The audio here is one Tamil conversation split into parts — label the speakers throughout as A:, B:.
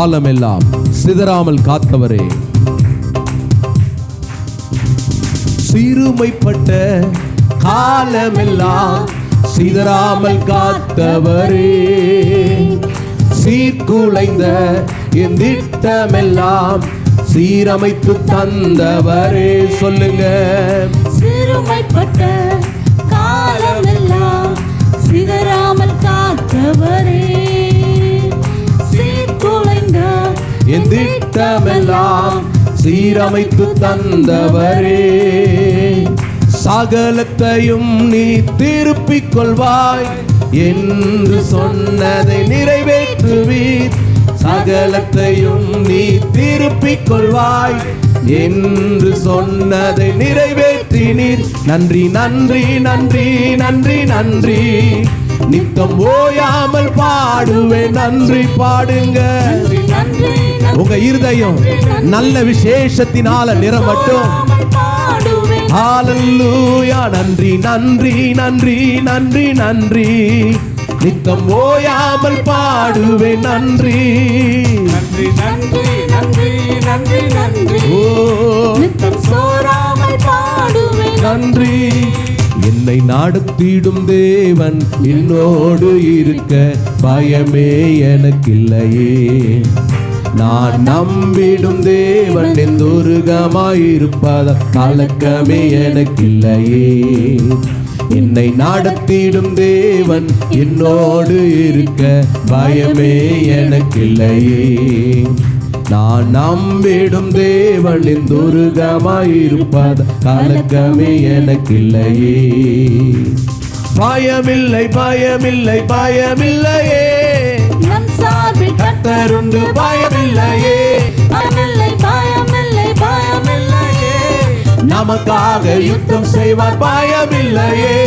A: காலமெல்லாம் சிதறாமல் காத்தவரே, சிறுமைப்பட்ட காலமெல்லாம் சிதறாமல் காத்தவரே, சீர்குலைந்த என் திட்டமெல்லாம் சீரமைத்து தந்தவரே. சொல்லுங்க.
B: சிறுமைப்பட்ட காலமெல்லாம் சிதறாமல் காத்தவரே, சீர்குலைந்த
A: என் திட்டமெல்லாம் சீரமைத்து தந்தவரே, சகலத்தையும் நீ திருப்பிக் கொள்வாய் என்று சொன்னதை நிறைவேற்றுவீர். சகலத்தையும் நீ திருப்பிக் கொள்வாய் என்று சொன்னதை நிறைவேற்றினீர். நன்றி நன்றி நன்றி நன்றி நன்றி, நித்தம் ஓயாமல் பாடுவேன். நன்றி பாடுங்க. உங்க இருதயம் நல்ல விசேஷத்தினால நிரம்பட்டும். ஹல்லேலூயா. நன்றி நன்றி நன்றி நன்றி நன்றி, நித்தம் ஓயாமல் பாடுவேன். நன்றி
B: நன்றி நன்றி நன்றி நன்றி நன்றி, நித்தம் சோராமல் பாடுவேன்.
A: நன்றி. என்னை நடத்திடும் தேவன் என்னோடு இருக்க பயமே எனக்கில்லையே. நான் நம்பிடும் தேவன் என் துருகமாயிருப்பத கலக்கமே எனக்கில்லையே. என்னை நடத்திடும் தேவன் என்னோடு இருக்க பயமே எனக்கில்லையே. நான் நம்பிடும் தேவன் என் துருகமாயிருப்பத கலக்கமே எனக்கில்லையே. பயமில்லை பயமில்லை பயமில்லையே,
B: நம் சார்பில்
A: கர்த்தருண்டு. பயமில்லையே
B: பயமில்லை பயமில்லை பயமில்லையே,
A: நமக்காக யுத்தம் செய்வார். பயமில்லையே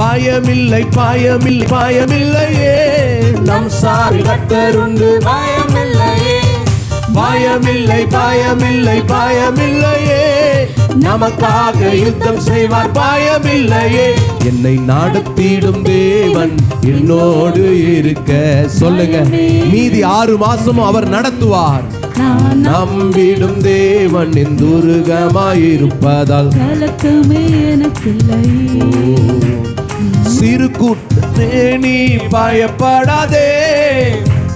A: பயமில்லை பயமில்லை பயமில்லையே, நம் சார்பில் கர்த்தருண்டு.
B: பயமில்லையே
A: பயமில்லை பயமில்லை பயமில்லையே, நமக்காக யுத்தம் செய்வார். பயமில்லையே. என்னை நடத்திடும் தேவன் என்னோடு இருக்க. சொல்லுங்க. மீதி 6 மாசமும் அவர் நடத்துவார்.
B: நான்
A: நம்பிடும் தேவன் என் துருகமாயிருப்பதால்
B: கலக்கமே எனக்கில்லையே.
A: சிறு கூட்டமே நீ பயப்படாதே,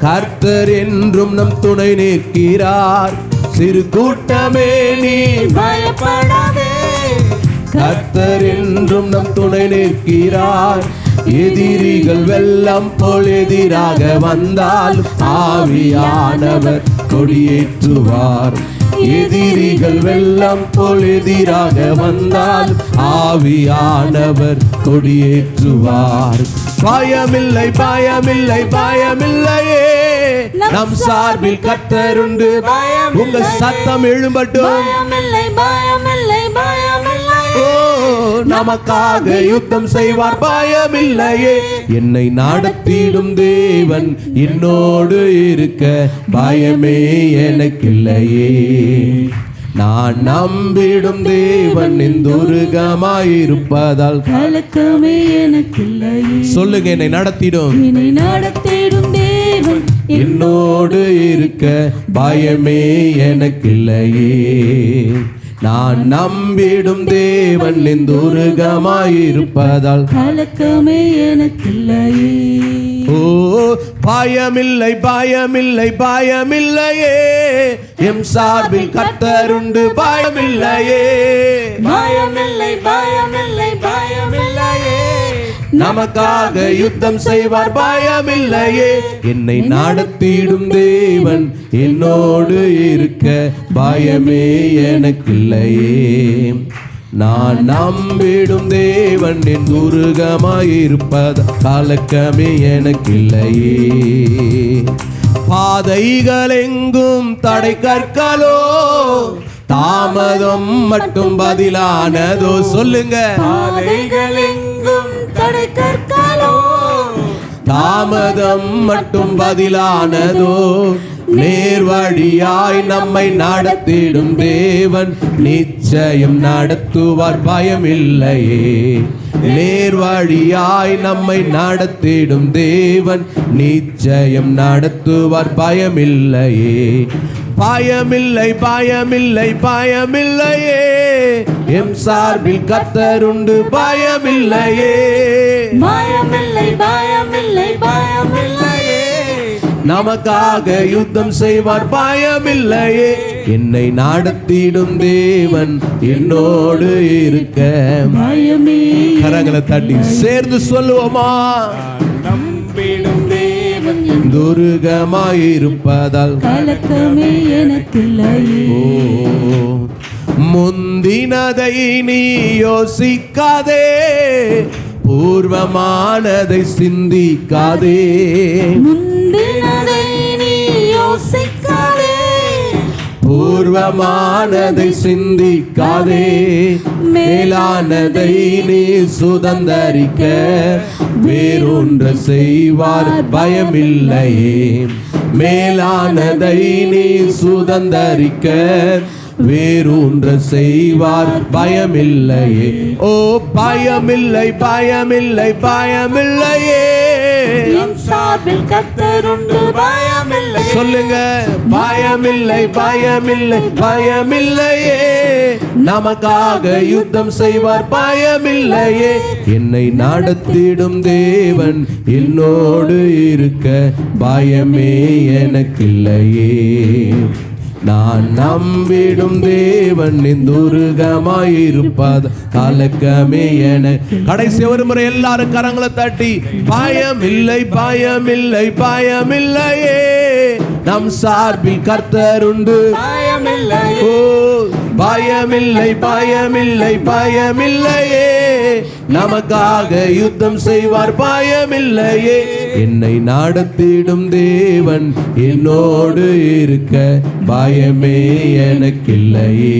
A: கர்த்தர் என்றும் நம் துணை நிற்கிறார். சிறு கூட்டமே நீ
B: பயப்படாதே,
A: கர்த்தர் என்றும் நம் துணை நிற்கிறார். எதிரிகள் வெள்ளம் போல் எதிராக வந்தால் ஆவியானவர் கொடியேற்றுவார். எதிரிகள் வெள்ளம் போல் எதிராக வந்தால் ஆவியானவர் கொடியேற்றுவார். பயமில்லை பயமில்லை பயமில்லையே, நம் சார்பில் கர்த்தருண்டு. உங்க சத்தம் எழும்பட்டும்.
B: பயமில்லை பயமில்லை பயமில்லையே,
A: நமக்காக யுத்தம் செய்வார். பயமில்லையே. என்னை நடத்திடும் தேவன் என்னோடு இருக்க பயமே எனக்கில்லையே. நான் நம்பிடும் தேவன் என் துருகமாயிருப்பதால்
B: கலக்கமே எனக்கில்லையே.
A: சொல்லுங்க. என்னை நடத்திடும்
B: என்னை நடத்திடும் தேவன்
A: என்னோடு இருக்க பயமே எனக்கில்லையே. நான் நம்பிடும் தேவன் என் துருகமாயிருப்பதால்
B: கலக்கமே எனக்கில்லையே.
A: ஓ பயமில்லை பயமில்லை பயமில்லையே, எம் சார்பில் கர்த்தருண்டு. பயமில்லையே
B: பயமில்லை பயமில்லை பயமில்லையே,
A: நமக்காக யுத்தம் செய்வார். பயமில்லையே. என்னை நடத்திடும் தேவன் என்னோடு இருக்க பயமே எனக்கில்லையே. நான் நம்பிடும் தேவன் என் துருகமாயிருப்பத கலக்கமே எனக்கில்லையே. பாதைகள் எங்கும் தடை கற்களோ, தாமதம் மட்டும் பதிலானதோ. சொல்லுங்க.
B: பாதைகள் எங்கும் தடை கற்களோ,
A: தாமதம் மட்டும் பதிலானதோ நேர் வழியாய் நம்மை நடத்திடும் தேவன் நிச்சயம் நடத்துவார் பயமில்லையே. நேர் வழியாய் நம்மை நடத்திடும் தேவன் நிச்சயம் நடத்துவார் பயமில்லையே. பயமில்லை பயமில்லை பயமில்லையே, எம் சார்பில் கர்த்தருண்டு பயமில்லையே.
B: பயமில்லை பயமில்லை பயமில்லையே,
A: நமக்காக யுத்தம் செய்வார் பயமில்லையே. என்னை நடத்திடும் தேவன் என்னோடு இருக்க
B: பயமே.
A: கரங்களை தட்டி சேர்ந்து சொல்லுவோமா?
B: நம்பிடும் தேவன்
A: துருகமாயிருப்பதால்
B: கலக்கமே எனக்கில்லையே.
A: முந்தினதை நீ யோசிக்காதே, பூர்வமானதை சிந்திக்காதே.
B: முந்தினதை நீ யோசிக்காதே,
A: பூர்வமானதை சிந்திக்காதே. மேலானதை நீ சுதந்தரிக்க வேறொன்று செய்வார் பயமில்லையே. மேலானதை நீ சுதந்தரிக்க வேறொன்று செய்வார் பயமில்லையே. ஓ பயமில்லை பயமில்லை பயமில்லையே,
B: என் சார்பில் கர்த்தருண்டு பயமில்லை.
A: சொல்லுங்க, பயமில்லை பயமில்லை பயமில்லையே, நமக்காக யுத்தம் செய்வார் பயமில்லையே. என்னை நடத்திடும் தேவன் என்னோடு இருக்க பயமே எனக்கில்லையே. நான் நம்பிடும் தேவன் துருகமாயிருப்பது கலக்கமே என. கடைசி ஒரு முறை எல்லாரும் கரங்களை தட்டி பயமில்லை பயமில்லை பயமில்லையே, நம் சார்பில் கர்த்தருண்டு
B: பயமில்லையே.
A: ஓ பயமில்லை பயமில்லை பயமில்லையே, நமக்காக யுத்தம் செய்வார் பயமில்லையே. என்னை நடத்திடும் தேவன் என்னோடு இருக்க பயமே எனக்கில்லையே.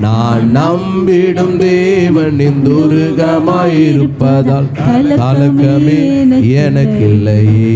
A: நான் நம்பிடும் தேவன் துருகமாயிருப்பதால் கலக்கமே எனக்கில்லையே.